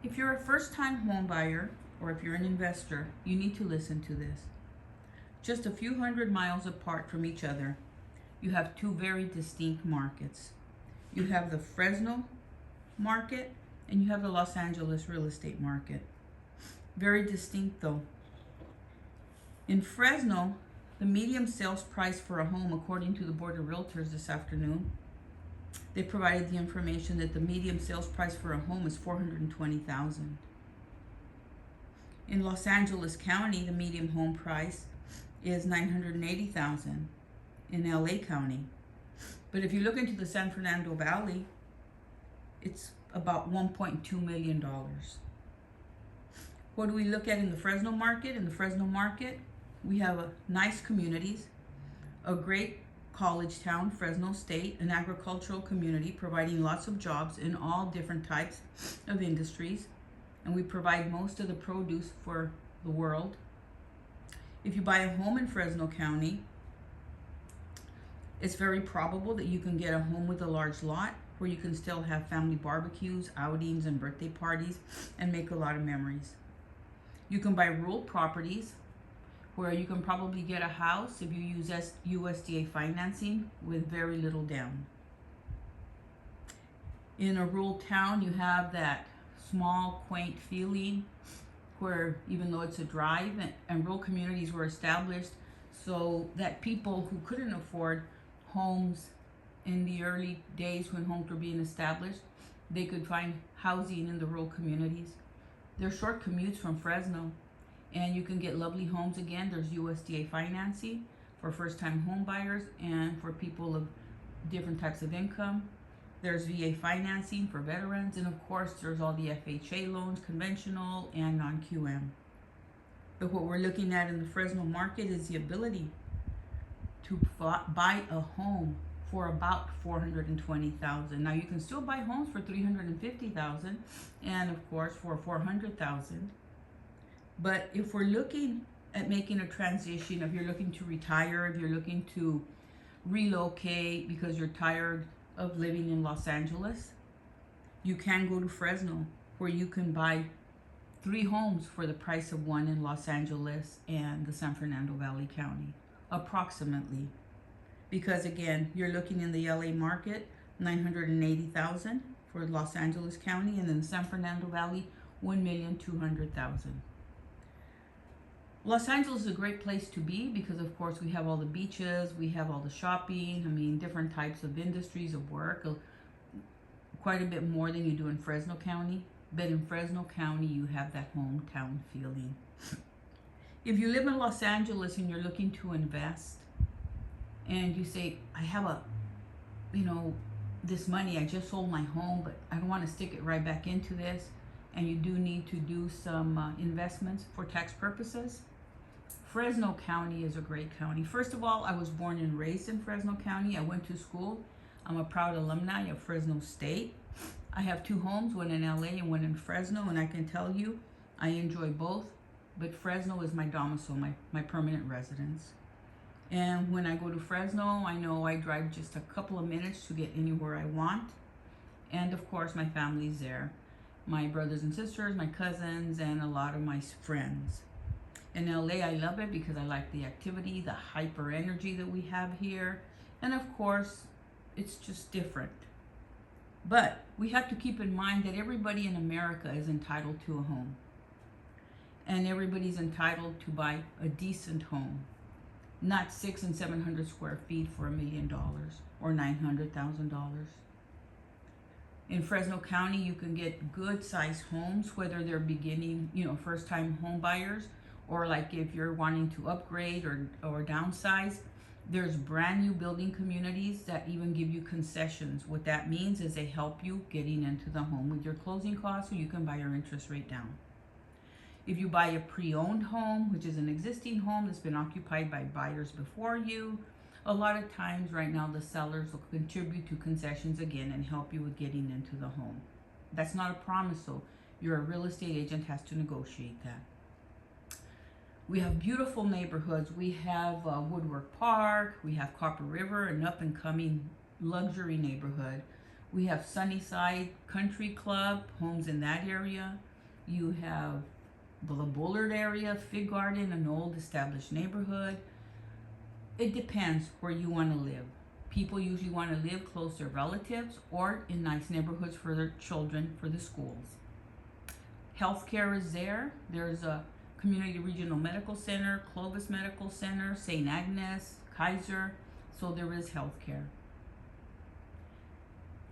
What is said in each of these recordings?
If you're a first-time home buyer or if you're an investor, you need to listen to this. Just a few hundred miles apart from each other, you have two very distinct markets. You have the Fresno market and you have the Los Angeles real estate market. Very distinct though. In Fresno, the median sales price for a home, according to the Board of Realtors this afternoon, they provided the information that the median sales price for a home is $420,000. In Los Angeles County, the median home price is $980,000 in LA County. But if you look into the San Fernando Valley, it's about $1.2 million. What do we look at in the Fresno market? In the Fresno market, we have nice communities, a great college town, Fresno State, an agricultural community providing lots of jobs in all different types of industries, and we provide most of the produce for the world. If you buy a home in Fresno County, it's very probable that you can get a home with a large lot where you can still have family barbecues, outings, and birthday parties and make a lot of memories. You can buy rural properties where you can probably get a house if you use USDA financing with very little down. In a rural town, you have that small, quaint feeling where even though it's a drive and rural communities were established so that people who couldn't afford homes in the early days when homes were being established, they could find housing in the rural communities. They're short commutes from Fresno, and you can get lovely homes again. There's USDA financing for first-time home buyers and for people of different types of income. There's VA financing for veterans, and of course there's all the FHA loans, conventional and non-QM. But what we're looking at in the Fresno market is the ability to buy a home for about $420,000. Now you can still buy homes for $350,000 and of course for $400,000. But if we're looking at making a transition, if you're looking to retire, if you're looking to relocate because you're tired of living in Los Angeles, you can go to Fresno where you can buy 3 homes for the price of one in Los Angeles and the San Fernando Valley County, approximately. Because again, you're looking in the LA market, $980,000 for Los Angeles County, and in the San Fernando Valley, $1,200,000. Los Angeles is a great place to be because of course we have all the beaches, we have all the shopping, different types of industries of work, quite a bit more than you do in Fresno County. But in Fresno County, you have that hometown feeling. If you live in Los Angeles and you're looking to invest and you say, I have this money, I just sold my home, but I don't want to stick it right back into this, and you do need to do some investments for tax purposes, Fresno County is a great county. First of all, I was born and raised in Fresno County. I went to school. I'm a proud alumni of Fresno State. I have 2 homes, one in LA and one in Fresno, and I can tell you I enjoy both, but Fresno is my domicile, my permanent residence. And when I go to Fresno, I know I drive just a couple of minutes to get anywhere I want. And of course, my family's there. My brothers and sisters, my cousins, and a lot of my friends. In LA, I love it because I like the activity, the hyper energy that we have here. And of course, it's just different. But we have to keep in mind that everybody in America is entitled to a home. And everybody's entitled to buy a decent home. Not 600 and 700 square feet for $1 million or $900,000. In Fresno County, you can get good sized homes, whether they're beginning, first time home buyers, or like if you're wanting to upgrade or downsize. There's brand new building communities that even give you concessions. What that means is they help you getting into the home with your closing costs so you can buy your interest rate down. If you buy a pre-owned home, which is an existing home that's been occupied by buyers before you, a lot of times right now the sellers will contribute to concessions again and help you with getting into the home. That's not a promise, so your real estate agent has to negotiate that. We have beautiful neighborhoods. We have Woodward Park, we have Copper River, an up and coming luxury neighborhood. We have Sunnyside Country Club, homes in that area. You have the Bullard area, Fig Garden, an old established neighborhood. It depends where you want to live. People usually want to live close to relatives or in nice neighborhoods for their children, for the schools. Healthcare is there. There's a Community Regional Medical Center, Clovis Medical Center, St. Agnes, Kaiser. So there is healthcare.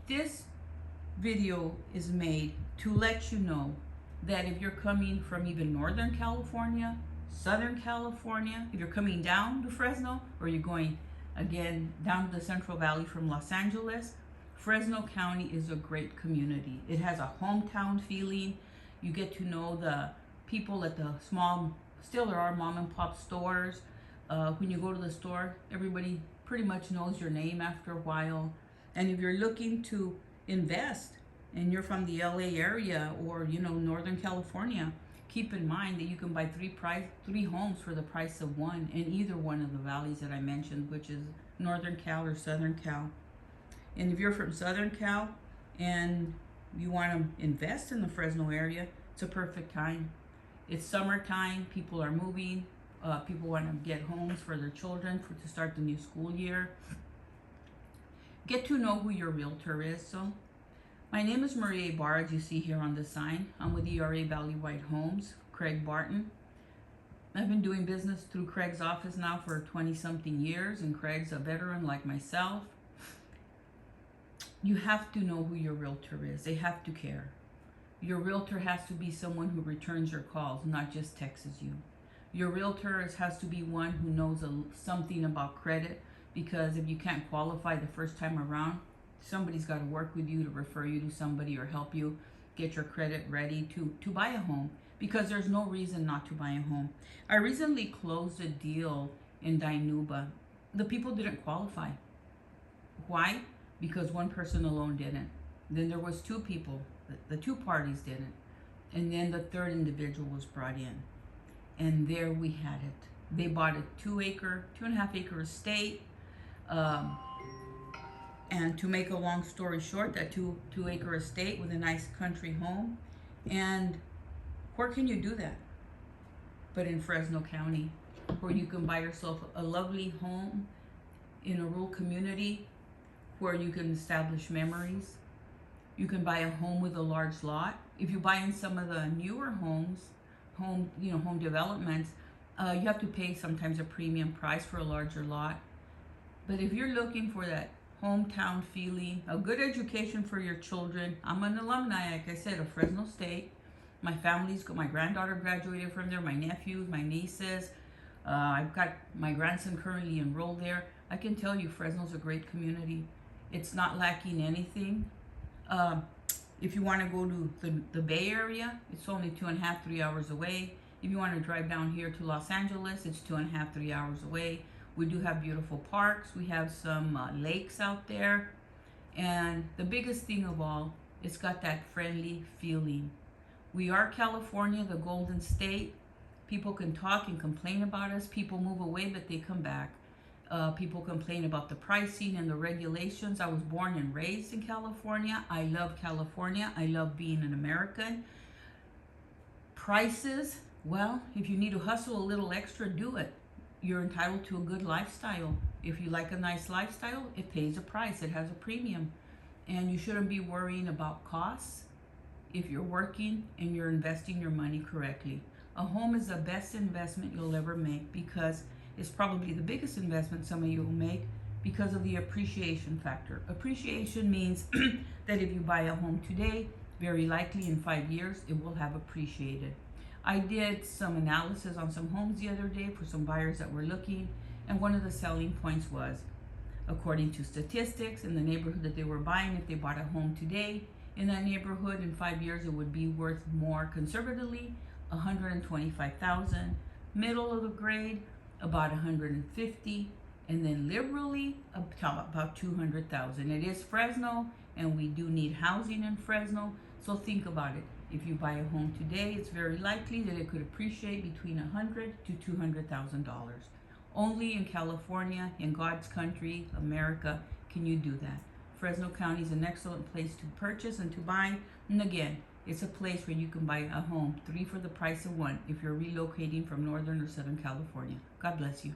This video is made to let you know that if you're coming from even Northern California, Southern California, if you're coming down to Fresno, or you're going again down to the Central Valley from Los Angeles, Fresno County is a great community. It has a hometown feeling. You get to know the people at the small, still there are mom and pop stores. When you go to the store, everybody pretty much knows your name after a while. And if you're looking to invest and you're from the LA area or Northern California, keep in mind that you can buy three homes for the price of one in either one of the valleys that I mentioned, which is Northern Cal or Southern Cal. And if you're from Southern Cal and you want to invest in the Fresno area, it's a perfect time. It's summertime, people are moving, people want to get homes for their children to start the new school year. Get to know who your realtor is. So my name is Maria Ibarra, as you see here on the sign. I'm with ERA Valley White Homes, Craig Barton. I've been doing business through Craig's office now for 20-something years, and Craig's a veteran like myself. You have to know who your realtor is. They have to care. Your realtor has to be someone who returns your calls, not just texts you. Your realtor has to be one who knows something about credit, because if you can't qualify the first time around, somebody's got to work with you to refer you to somebody or help you get your credit ready to buy a home, because there's no reason not to buy a home. I recently closed a deal in Dinuba. The people didn't qualify. Why? Because one person alone didn't. Then there was two people. The two parties didn't. And then the third individual was brought in. And there we had it. They bought a 2.5 acre estate. And to make a long story short, that two acre estate with a nice country home. And where can you do that? But in Fresno County, where you can buy yourself a lovely home in a rural community where you can establish memories. You can buy a home with a large lot. If you buy in some of the newer home developments, you have to pay sometimes a premium price for a larger lot. But if you're looking for that hometown feeling, a good education for your children, I'm an alumni, like I said, of Fresno State. My granddaughter graduated from there, my nephews, my nieces. I've got my grandson currently enrolled there. I can tell you Fresno's a great community. It's not lacking anything. If you want to go to the Bay Area, it's only 2.5, 3 hours away. If you want to drive down here to Los Angeles, it's 2.5, 3 hours away. We do have beautiful parks. We have some lakes out there. And the biggest thing of all, it's got that friendly feeling. We are California, the Golden State. People can talk and complain about us. People move away, but they come back. People complain about the pricing and the regulations. I was born and raised in California. I love California. I love being an American. Prices, well, if you need to hustle a little extra, do it. You're entitled to a good lifestyle. If you like a nice lifestyle, it pays a price. It has a premium. And you shouldn't be worrying about costs if you're working and you're investing your money correctly. A home is the best investment you'll ever make, because it's probably the biggest investment some of you will make, because of the appreciation factor. Appreciation means that if you buy a home today, very likely in 5 years, it will have appreciated. I did some analysis on some homes the other day for some buyers that were looking, and one of the selling points was, according to statistics, in the neighborhood that they were buying, if they bought a home today in that neighborhood, in 5 years it would be worth more conservatively $125,000, middle of the grade about $150,000, and then liberally about $200,000. It is Fresno, and we do need housing in Fresno, so think about it. If you buy a home today, it's very likely that it could appreciate between $100,000 to $200,000. Only in California, in God's country, America, can you do that. Fresno County is an excellent place to purchase and to buy. And again, It's a place where you can buy a home, 3 for the price of 1, if you're relocating from Northern or Southern California. God bless you.